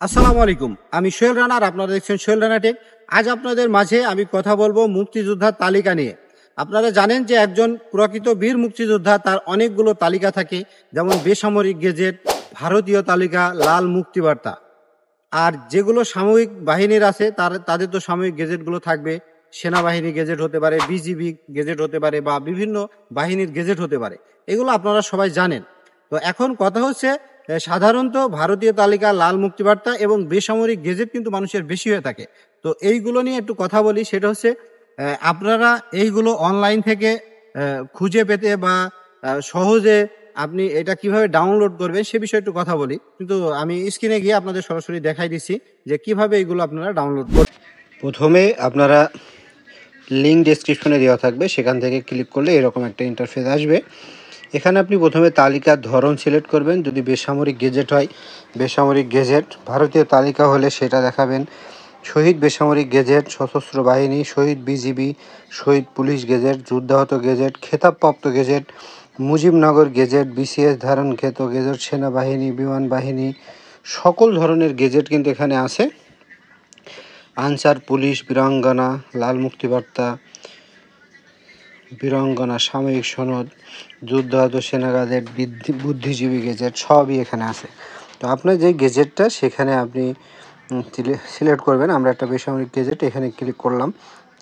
আসসালামু আলাইকুম। আমি সোহেল রানা আর আপনারা দেখছেন সোহেল রানা টেক। আজ আপনাদের মাঝে আমি কথা বলবো মুক্তিযোদ্ধার তালিকা নিয়ে। আপনারা জানেন যে একজন প্রকৃত বীর মুক্তিযোদ্ধা তার অনেকগুলো তালিকা থাকে, যেমন বেসামরিক গেজেট, ভারতীয় তালিকা, লাল মুক্তিবার্তা। আর যেগুলো সামরিক বাহিনীর আছে তাদের তো সামরিক গেজেটগুলো থাকবে। সেনাবাহিনী গেজেট হতে পারে, বিজিবি গেজেট হতে পারে, বা বিভিন্ন বাহিনীর গেজেট হতে পারে। এগুলো আপনারা সবাই জানেন। তো এখন কথা হচ্ছে, সাধারণত ভারতীয় তালিকা, লাল মুক্তিবার্তা এবং বেসামরিক গেজেট কিন্তু মানুষের বেশি হয়ে থাকে। তো এইগুলো নিয়ে একটু কথা বলি। সেটা হচ্ছে, আপনারা এইগুলো অনলাইন থেকে খুঁজে পেতে বা সহজে আপনি এটা কিভাবে ডাউনলোড করবেন সে বিষয়ে একটু কথা বলি। কিন্তু আমি স্ক্রিনে গিয়ে আপনাদের সরাসরি দেখাই দিচ্ছি যে কিভাবে এইগুলো আপনারা ডাউনলোড করবেন। প্রথমে আপনারা লিঙ্ক ডেসক্রিপশনে দেওয়া থাকবে, সেখান থেকে ক্লিক করলে এরকম একটা ইন্টারফেস আসবে। এখানে আপনি প্রথমে তালিকার ধরন সিলেক্ট করবেন। যদি বেসামরিক গেজেট হয় বেসামরিক গেজেট, ভারতীয় তালিকা হলে সেটা দেখাবেন। শহীদ বেসামরিক গেজেট, সশস্ত্র বাহিনী, শহীদ বিজিবি, শহীদ পুলিশ গেজেট, যুদ্ধাহত গেজেট, খেতাবপ্রাপ্ত গেজেট, মুজিবনগর গেজেট, বিসিএস ধারণকৃত গেজেট, সেনাবাহিনী, বিমান বাহিনী, সকল ধরনের গেজেট কিন্তু এখানে আছে। আনসার, পুলিশ, বীরাঙ্গনা, লাল মুক্তিবার্তা, বীরাঙ্গনা, সাময়িক সনদ, যুদ্ধাহত সেনা গেজেট, বুদ্ধিজীবী গেজেট সবই এখানে আছে। তো আপনার যে গেজেটটা সেখানে আপনি সিলেক্ট করবেন। আমরা একটা বেসামরিক গেজেট এখানে ক্লিক করলাম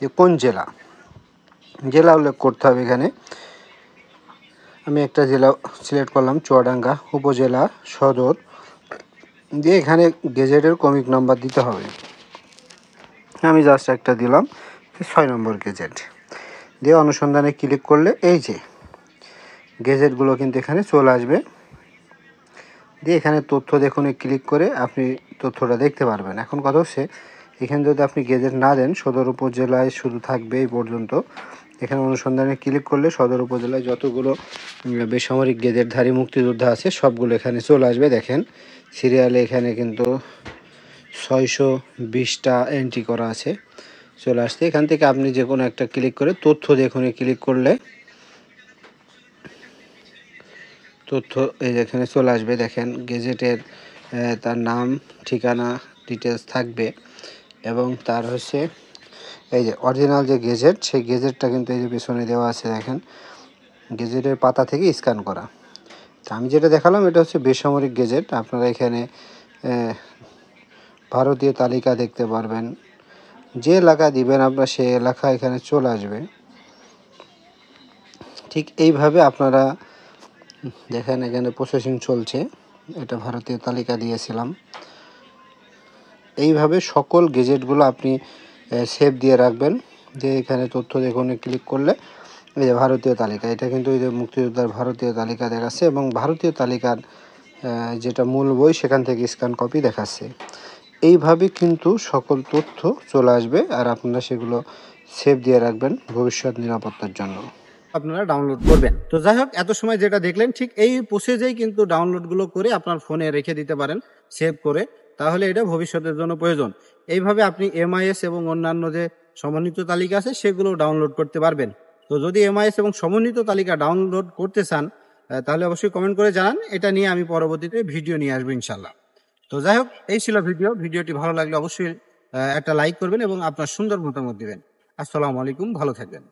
যে কোন জেলা উল্লেখ করতে হবে। এখানে আমি একটা জেলা সিলেক্ট করলাম, চুয়াডাঙ্গা উপজেলা সদর, দিয়ে এখানে গেজেটের ক্রমিক নাম্বার দিতে হবে। আমি জাস্ট একটা দিলাম 6 নম্বর গেজেট, দিয়ে অনুসন্ধানে ক্লিক করলে এই যে গেজেটগুলো কিন্তু এখানে চলে আসবে। দিয়ে এখানে তথ্য দেখুন ক্লিক করে আপনি তথ্যটা দেখতে পারবেন। এখন কথা হচ্ছে, এখানে যদি আপনি গেজেট না দেন সদর উপজেলায় শুধু থাকবে এই পর্যন্ত। এখানে অনুসন্ধানে ক্লিক করলে সদর উপজেলায় যতগুলো বেসামরিক গেজেটধারী মুক্তিযোদ্ধা আছে সবগুলো এখানে চলে আসবে। দেখেন সিরিয়ালে এখানে কিন্তু 620টা এন্ট্রি করা আছে, চলে আসছে। এখান থেকে আপনি যে কোনো একটা ক্লিক করে তথ্য দেখুন ক্লিক করলে তথ্য এই এখানে চলে আসবে। দেখেন গেজেটের তার নাম, ঠিকানা, ডিটেলস থাকবে, এবং তার হচ্ছে এই যে অরিজিনাল যে গেজেট সেই গেজেটটা কিন্তু এই যে পেছনে দেওয়া আছে। দেখেন গেজেটের পাতা থেকে স্ক্যান করা। তো আমি যেটা দেখালাম এটা হচ্ছে বেসামরিক গেজেট। আপনারা এখানে ভারতীয় তালিকা দেখতে পারবেন। যে এলাকা দিবেন আপনার সেই এলাকা এখানে চলে আসবে। ঠিক এইভাবে আপনারা দেখেন এখানে প্রসেসিং চলছে, এটা ভারতীয় তালিকা দিয়েছিলাম। এইভাবে সকল গেজেটগুলো আপনি সেভ দিয়ে রাখবেন। যে এখানে তথ্য দেখুন ক্লিক করলে এই যে ভারতীয় তালিকা, এটা কিন্তু এই যে মুক্তিযোদ্ধার ভারতীয় তালিকা দেখাচ্ছে, এবং ভারতীয় তালিকার যেটা মূল বই সেখান থেকে স্ক্যান কপি দেখাচ্ছে। এইভাবে কিন্তু সকল তথ্য চলে আসবে, আর আপনারা সেগুলো সেভ দিয়ে রাখবেন ভবিষ্যৎ নিরাপত্তার জন্য। আপনারা ডাউনলোড করবেন। তো যাই হোক, এত সময় যেটা দেখলেন ঠিক এই প্রসেসেই কিন্তু ডাউনলোডগুলো করে আপনার ফোনে রেখে দিতে পারেন সেভ করে। তাহলে এটা ভবিষ্যতের জন্য প্রয়োজন। এইভাবে আপনি এমআইএস এবং অন্যান্য যে সমন্বিত তালিকা আছে সেগুলো ডাউনলোড করতে পারবেন। তো যদি এমআইএস এবং সমন্বিত তালিকা ডাউনলোড করতে চান তাহলে অবশ্যই কমেন্ট করে জানান। এটা নিয়ে আমি পরবর্তীতে ভিডিও নিয়ে আসবো ইনশাল্লাহ। তো যাই হোক, এই ছিল ভিডিওটি ভালো লাগলে অবশ্যই একটা লাইক করবেন এবং আপনার সুন্দর মতামত দিবেন। আসসালামু আলাইকুম, ভালো থাকবেন।